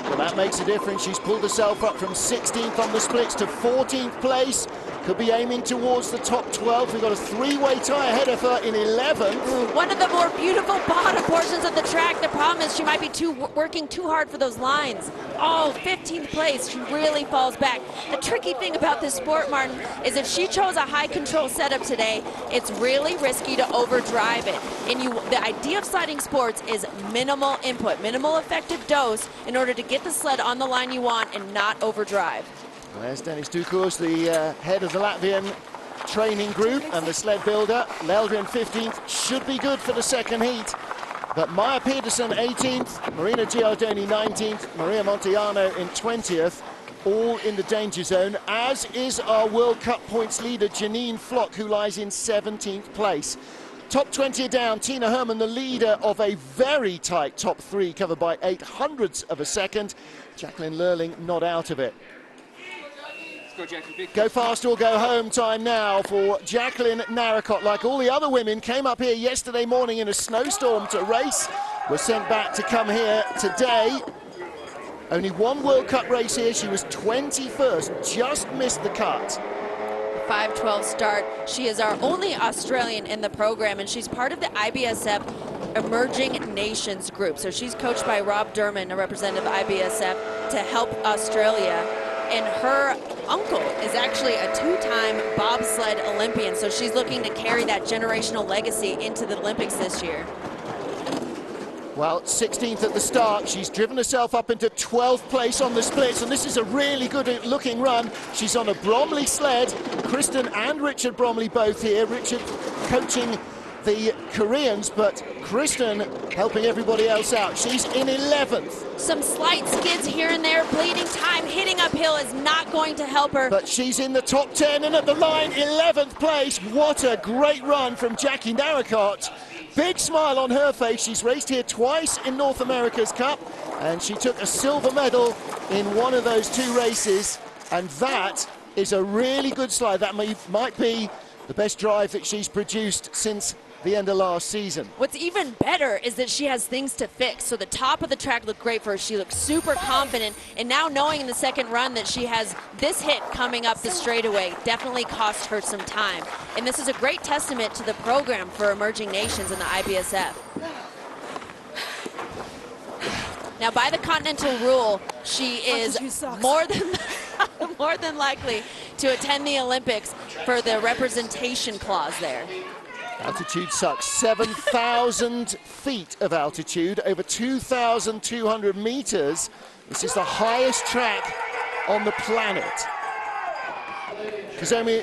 Well, that makes a difference. She's pulled herself up from 16th on the splits to 14th place. Could be aiming towards the top 12. We've got a three-way tie ahead of her in 11th. One of the more beautiful bottom portions of the track. The problem is she might be working too hard for those lines. Oh, 15th place. She really falls back. The tricky thing about this sport, Martin, is if she chose a high control setup today, it's really risky to overdrive it. And the idea of sliding sports is minimal input, minimal effective dose in order to get the sled on the line you want and not overdrive. There's Dennis Dukurs, the head of the Latvian training group and the sled builder. Leldrin 15th, should be good for the second heat. But Maya Pedersen 18th, Marina Gilardoni 19th, Maria Montiano in 20th, all in the danger zone, as is our World Cup points leader Janine Flock, who lies in 17th place. Top 20 are down. Tina Hermann, the leader of a very tight top three, covered by 0.08 of a second. Jacqueline Lurling not out of it. Go fast or go home time now for Jacqueline Narracott. Like all the other women, came up here yesterday morning in a snowstorm to race, was sent back to come here today. Only one World Cup race here. She was 21st, just missed the cut. 5:12 start. She is our only Australian in the program, and she's part of the IBSF Emerging Nations group. So she's coached by Rob Durman, a representative of IBSF, to help Australia. And her uncle is actually a two-time bobsled Olympian, so she's looking to carry that generational legacy into the Olympics this year. Well, 16th at the start. She's driven herself up into 12th place on the splits, and this is a really good looking run. She's on a Bromley sled. Kristen and Richard Bromley both here. Richard coaching the Koreans, but Kristen helping everybody else out. She's in 11th. Some slight skids here and there, bleeding time, hitting uphill is not going to help her. But she's in the top 10 and at the line, 11th place. What a great run from Jackie Narracott. Big smile on her face. She's raced here twice in North America's Cup, and she took a silver medal in one of those two races, and that is a really good slide. That might be the best drive that she's produced since the end of last season. What's even better is that she has things to fix. So the top of the track looked great for her. She looked super confident, and now knowing in the second run that she has this hit coming up the straightaway definitely cost her some time. And this is a great testament to the program for emerging nations in the IBSF. Now, by the continental rule, she is more than likely to attend the Olympics for the representation clause there. Altitude sucks. 7,000 feet of altitude, over 2,200 meters. This is the highest track on the planet. Nozomi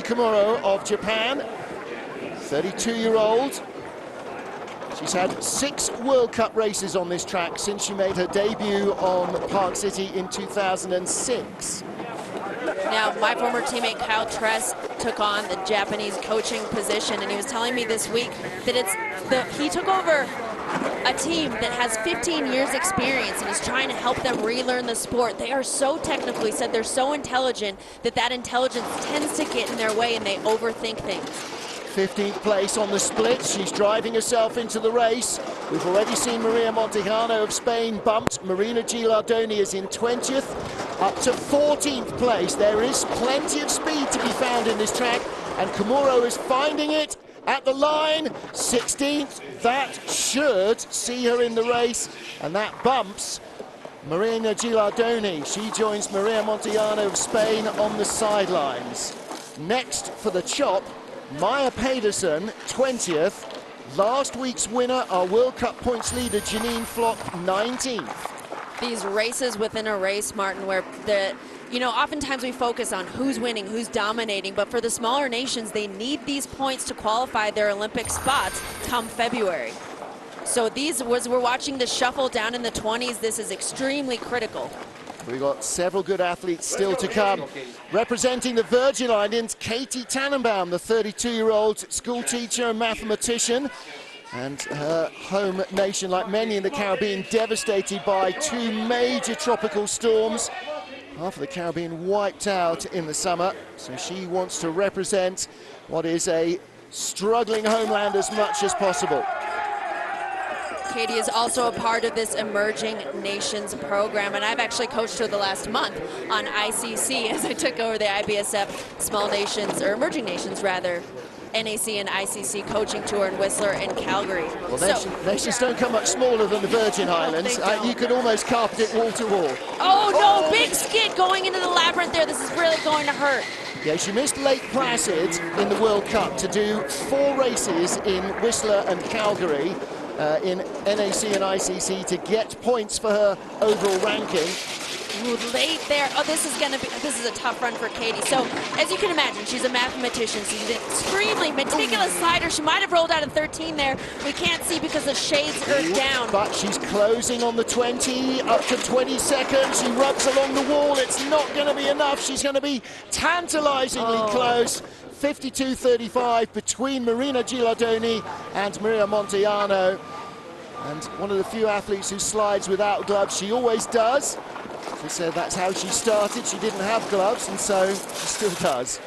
Komuro of Japan, 32-year-old. She's had 6 World Cup races on this track since she made her debut on Park City in 2006. Now, my former teammate Kyle Tress took on the Japanese coaching position, and he was telling me this week that he took over a team that has 15 years experience and is trying to help them relearn the sport. They are so technical, he said, they're so intelligent that intelligence tends to get in their way and they overthink things. 15th place on the split. She's driving herself into the race. We've already seen Maria Montejano of Spain bumped. Marina Gilardoni is in 20th, up to 14th place. There is plenty of speed to be found in this track, and Komuro is finding it at the line. 16th, that should see her in the race, and that bumps Marina Gilardoni. She joins Maria Montejano of Spain on the sidelines. Next for the chop, Maya Pedersen, 20th. Last week's winner, our World Cup points leader, Janine Flock, 19th. These races within a race, Martin, where oftentimes we focus on who's winning, who's dominating, but for the smaller nations, they need these points to qualify their Olympic spots come February. So we're watching the shuffle down in the 20s. This is extremely critical. We've got several good athletes still to come. Representing the Virgin Islands, Katie Tannenbaum, the 32-year-old school teacher and mathematician, and her home nation, like many in the Caribbean, devastated by 2 major tropical storms. Half of the Caribbean wiped out in the summer, so she wants to represent what is a struggling homeland as much as possible. Katie is also a part of this Emerging Nations program, and I've actually coached her the last month on ICC as I took over the IBSF Small Nations, or Emerging Nations rather, NAC and ICC coaching tour in Whistler and Calgary. Well, nations don't come much smaller than the Virgin Islands. You could almost carpet it wall to wall. Oh no, big skid going into the labyrinth there. This is really going to hurt. Yeah, she missed Lake Placid in the World Cup to do 4 races in Whistler and Calgary in NAC and ICC to get points for her overall ranking. Ooh, late there. Oh, this is a tough run for Katie. So, as you can imagine, she's a mathematician. She's an extremely meticulous slider. She might have rolled out of 13 there. We can't see because the shades are down. But she's closing on the 20, up to 20 seconds. She rubs along the wall. It's not going to be enough. She's going to be tantalizingly close. 52.35 between Marina Gilardoni and Maria Monteano. And one of the few athletes who slides without gloves. She always does. She said that's how she started. She didn't have gloves, and so she still does.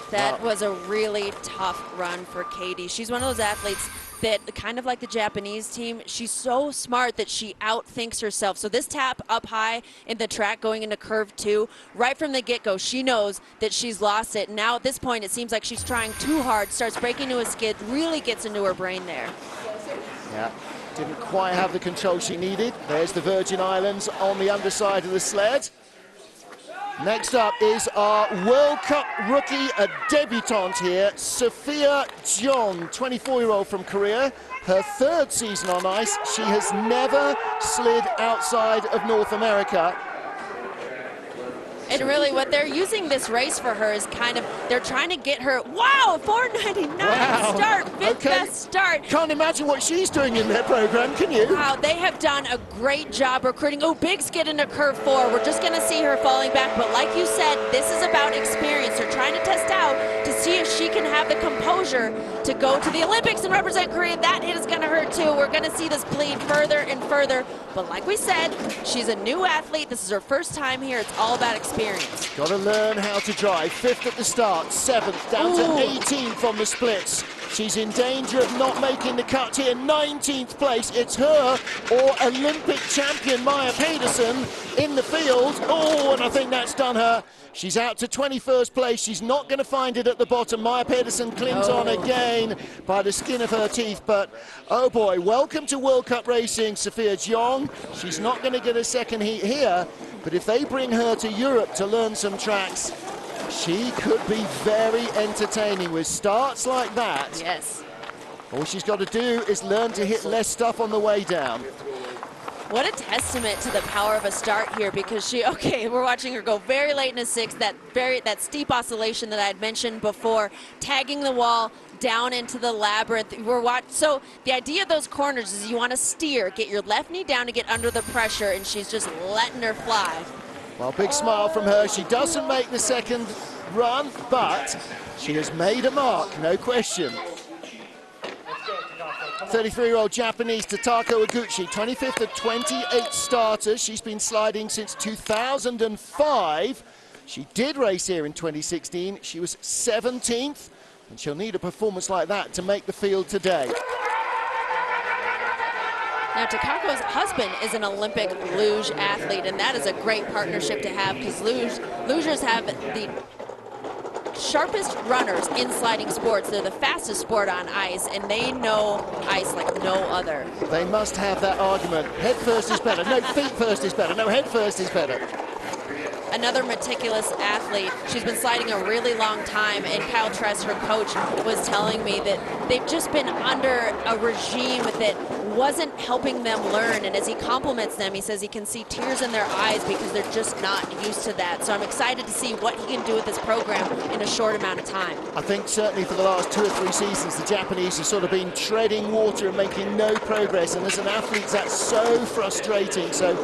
That was a really tough run for Katie. She's one of those athletes that, kind of like the Japanese team, she's so smart that she outthinks herself. So this tap up high in the track going into curve 2, right from the get-go, she knows that she's lost it. Now at this point, it seems like she's trying too hard, starts breaking to a skid, really gets into her brain there. Yeah. Didn't quite have the control she needed. There's the Virgin Islands on the underside of the sled. Next up is our World Cup rookie, a debutante here, Sophia Jeong, 24-year-old from Korea. Her 3rd season on ice. She has never slid outside of North America. And really what they're using this race for her is they're trying to get her, wow, 4.99 start, 5th best start. Can't imagine what she's doing in their program, can you? Wow, they have done a great job recruiting. Oh, big skid into curve 4. We're just gonna see her falling back, but like you said, this is about experience. They're trying to test out to see if she can have the composure to go to the Olympics and represent Korea. That is gonna hurt too. We're gonna see this bleed further and further. But like we said, she's a new athlete. This is her first time here. It's all about experience. Got to learn how to drive. 5th at the start, 7th, down to 18th on the splits. She's in danger of not making the cut here. 19th place. It's her or Olympic champion Maya Pedersen in the field. Oh, and I think that's done her. She's out to 21st place. She's not going to find it at the bottom. Maya Pedersen clings on again by the skin of her teeth. But, oh boy, welcome to World Cup racing, Sophia Jeong. She's not going to get a second heat here. But if they bring her to Europe to learn some tracks, she could be very entertaining with starts like that. Yes. All she's got to do is learn to hit less stuff on the way down. What a testament to the power of a start here, because we're watching her go very late in a 6th, that steep oscillation that I had mentioned before, tagging the wall down into the labyrinth. So the idea of those corners is you want to steer, get your left knee down to get under the pressure, and she's just letting her fly. Well, big smile from her. She doesn't make the second run, but she has made a mark, no question. 33-year-old Japanese Tatako Oguchi, 25th of 28 starters. She's been sliding since 2005. She did race here in 2016. She was 17th, and she'll need a performance like that to make the field today. Now, Takako's husband is an Olympic luge athlete, and that is a great partnership to have, because lugers have the sharpest runners in sliding sports. They're the fastest sport on ice, and they know ice like no other. They must have that argument. Head first is better. No, feet first is better. No, head first is better. Another meticulous athlete. She's been sliding a really long time, and Kyle Tress, her coach, was telling me that they've just been under a regime that wasn't helping them learn, and as he compliments them, he says he can see tears in their eyes because they're just not used to that. So I'm excited to see what he can do with this program in a short amount of time. I think certainly for the last 2 or 3 seasons, the Japanese have sort of been treading water and making no progress, and as an athlete, that's so frustrating. So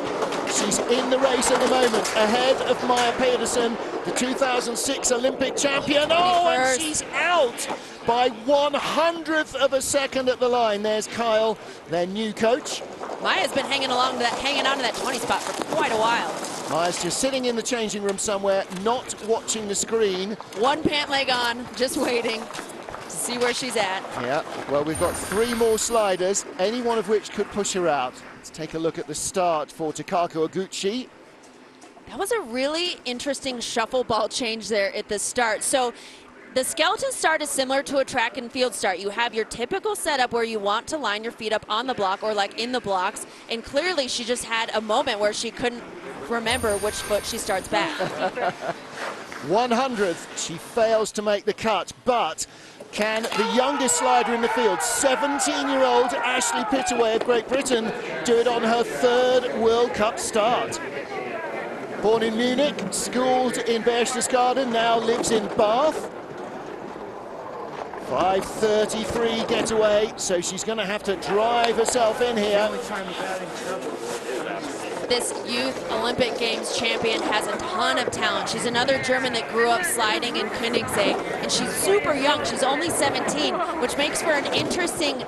she's in the race at the moment, ahead of Maya Pedersen, the 2006 Olympic champion. Oh, and she's out by 1/100th of a second at the line. There's Kyle, their new coach. Maya's been hanging on to that 20 spot for quite a while. Maya's just sitting in the changing room somewhere, not watching the screen. One pant leg on, just waiting. to see where she's at. Yeah, well, we've got 3 more sliders, any one of which could push her out. Let's take a look at the start for Takako Oguchi. That was a really interesting shuffle ball change there at the start. So the skeleton start is similar to a track and field start. You have your typical setup where you want to line your feet up on the block or like in the blocks, and clearly she just had a moment where she couldn't remember which foot she starts back. 100th, she fails to make the cut, but can the youngest slider in the field, 17-year-old Ashley Pittaway of Great Britain, do it on her 3rd World Cup start? Born in Munich, schooled in Berchtesgaden, now lives in Bath. 5:33 getaway, so she's going to have to drive herself in here. This youth Olympic Games champion has a ton of talent. She's another German that grew up sliding in Königssee, and she's super young. She's only 17, which makes for an interesting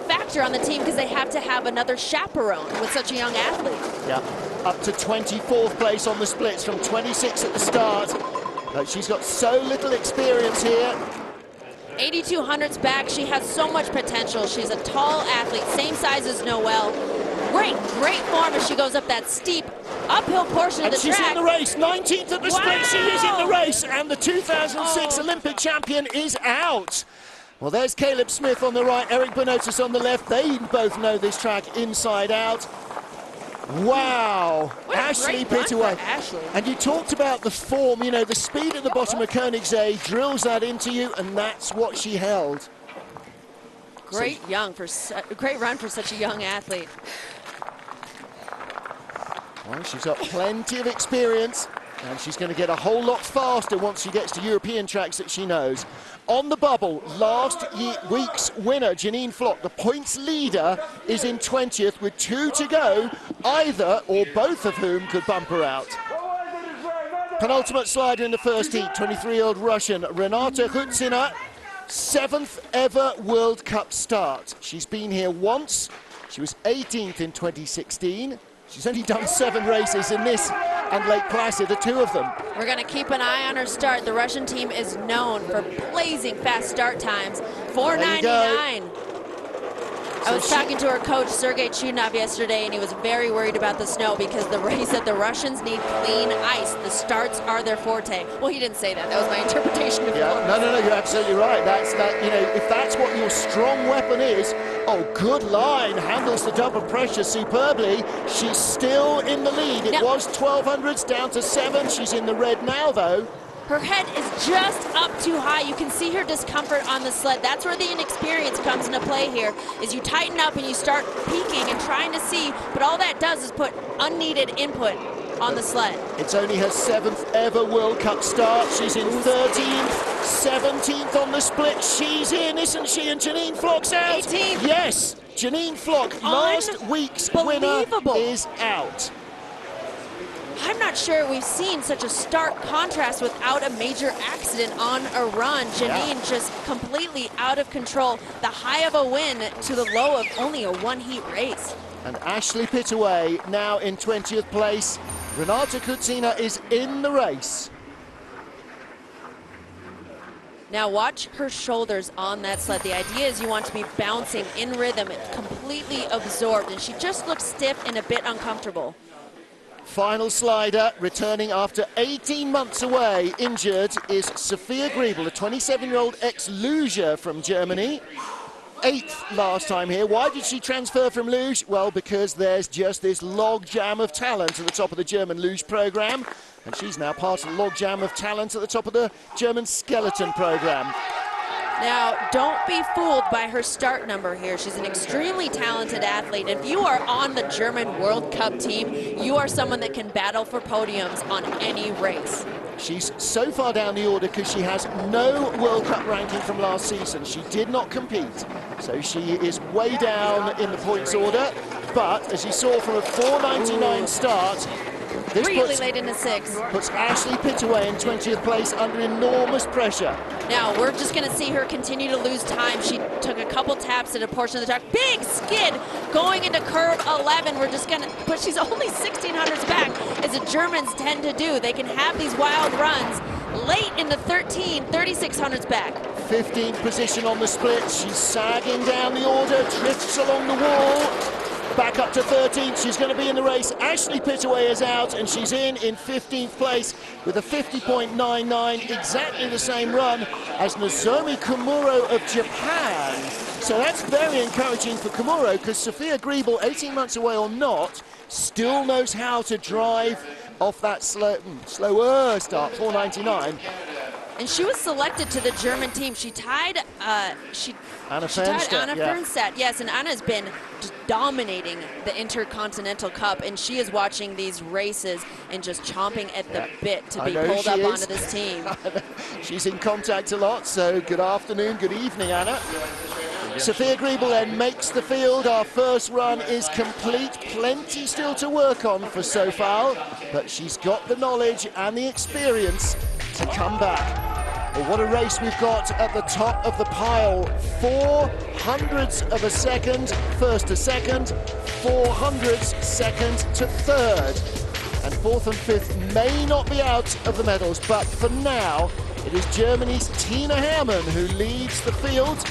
factor on the team because they have to have another chaperone with such a young athlete. Yeah, up to 24th place on the splits from 26 at the start. But she's got so little experience here. 8200's back. She has so much potential. She's a tall athlete, same size as Noelle. Great form as she goes up that steep uphill portion of the track. And she's in the race, 19th at the sprint. She is in the race, and the 2006 Olympic champion is out. Well, there's Caleb Smith on the right, Eric Bonotis on the left. They both know this track inside out. Wow, Ashley Pittaway. And you talked about the form, you know, the speed at the bottom of Königssee drills that into you, and that's what she held. Great great run for such a young athlete. Well, she's got plenty of experience, and she's going to get a whole lot faster once she gets to European tracks that she knows. On the bubble, last week's winner, Janine Flock, the points leader, is in 20th with 2 to go, either or both of whom could bump her out. Penultimate slider in the first heat, 23-year-old Russian Renata Hutzina, 7th ever World Cup start. She's been here once. She was 18th in 2016. She's only done 7 races in this and Lake Placid, the 2 of them. We're going to keep an eye on her start. The Russian team is known for blazing fast start times. 4:99. I was talking to her coach, Sergei Chudinov, yesterday, and he was very worried about the snow because he said the Russians need clean ice. The starts are their forte. Well, he didn't say that. That was my interpretation of it. Yeah, no, you're absolutely right. You know, if that's what your strong weapon is, oh, good line, handles the double pressure superbly. She's still in the lead. It was 1200s down to 7. She's in the red now, though. Her head is just up too high. You can see her discomfort on the sled. That's where the inexperience comes into play here, is you tighten up and you start peeking and trying to see, but all that does is put unneeded input on the sled. It's only her 7th ever World Cup start. She's in 13th, 17th on the split. She's in, isn't she? And Janine Flock's out. 18th. Yes, Janine Flock, last week's winner, is out. I'm not sure we've seen such a stark contrast without a major accident on a run. Janine just completely out of control. The high of a win to the low of only a 1-heat race. And Ashley Pittaway now in 20th place. Renata Hutzina is in the race. Now watch her shoulders on that sled. The idea is you want to be bouncing in rhythm, completely absorbed, and she just looks stiff and a bit uncomfortable. Final slider, returning after 18 months away, injured, is Sophia Griebel, a 27-year-old ex-luger from Germany. 8th last time here. Why did she transfer from luge? Well, because there's just this log jam of talent at the top of the German luge program, and she's now part of the log jam of talent at the top of the German skeleton program. Now, don't be fooled by her start number here. She's an extremely talented athlete. If you are on the German World Cup team, you are someone that can battle for podiums on any race. She's so far down the order because she has no World Cup ranking from last season. She did not compete, so she is way down in the points order. But as you saw from a 4:99 start, this really late in the 6. Puts Ashley Pittaway in 20th place under enormous pressure. Now, we're just going to see her continue to lose time. She took a couple taps at a portion of the track. Big skid going into curve 11. We're just going to, but she's only 1600s back, as the Germans tend to do. They can have these wild runs late in the 3600s back. 15th position on the split. She's sagging down the order, drifts along the wall. Back up to 13th, she's going to be in the race. Ashley Pittaway is out, and she's in 15th place with a 50.99, exactly the same run as Nozomi Komuro of Japan. So that's very encouraging for Komuro, because Sophia Griebel, 18 months away or not, still knows how to drive off that slower start, 4.99. And she was selected to the German team. She tied Anna Fernstedt, yes, and Anna's been just dominating the Intercontinental Cup, and she is watching these races and just chomping at the bit to be pulled up onto this team. She's in contact a lot, so good afternoon, good evening, Anna. Sophia Griebel then makes the field. Our first run is complete. Plenty still to work on for Sofal, but she's got the knowledge and the experience to come back. Well, what a race we've got at the top of the pile. 400ths of a second, first to second, 400ths second to third. And fourth and fifth may not be out of the medals, but for now, it is Germany's Tina Hermann who leads the field.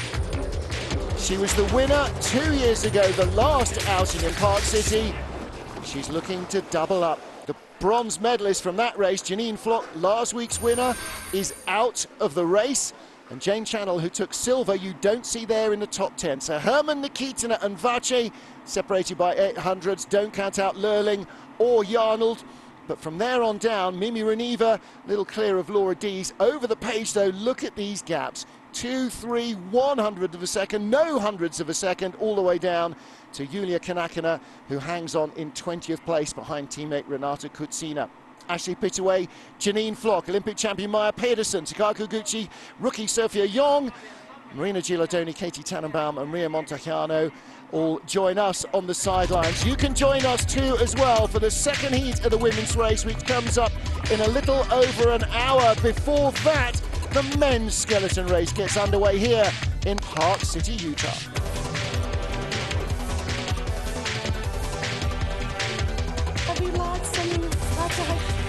She was the winner 2 years ago, the last outing in Park City. She's looking to double up. The bronze medalist from that race, Janine Flock, last week's winner, is out of the race. And Jane Channel, who took silver, you don't see there in the top 10. So Hermann, Nikitina and Vace separated by 800ths. Don't count out Lurling or Yarnold. But from there on down, Mimi Reniva, a little clear of Laura Dees. Over the page, though, look at these gaps. 2, 3, 100th of a second, no hundredths of a second, all the way down to Julia Kanakina, who hangs on in 20th place behind teammate Renata Kutsina. Ashley Pittaway, Janine Flock, Olympic champion Maya Pedersen, Takako Gucci, rookie Sophia Young, Marina Gilardoni, Katie Tannenbaum and Ria Montagliano all join us on the sidelines. You can join us too as well for the second heat of the women's race, which comes up in a little over an hour. Before that, the men's skeleton race gets underway here in Park City, Utah. Have you lots of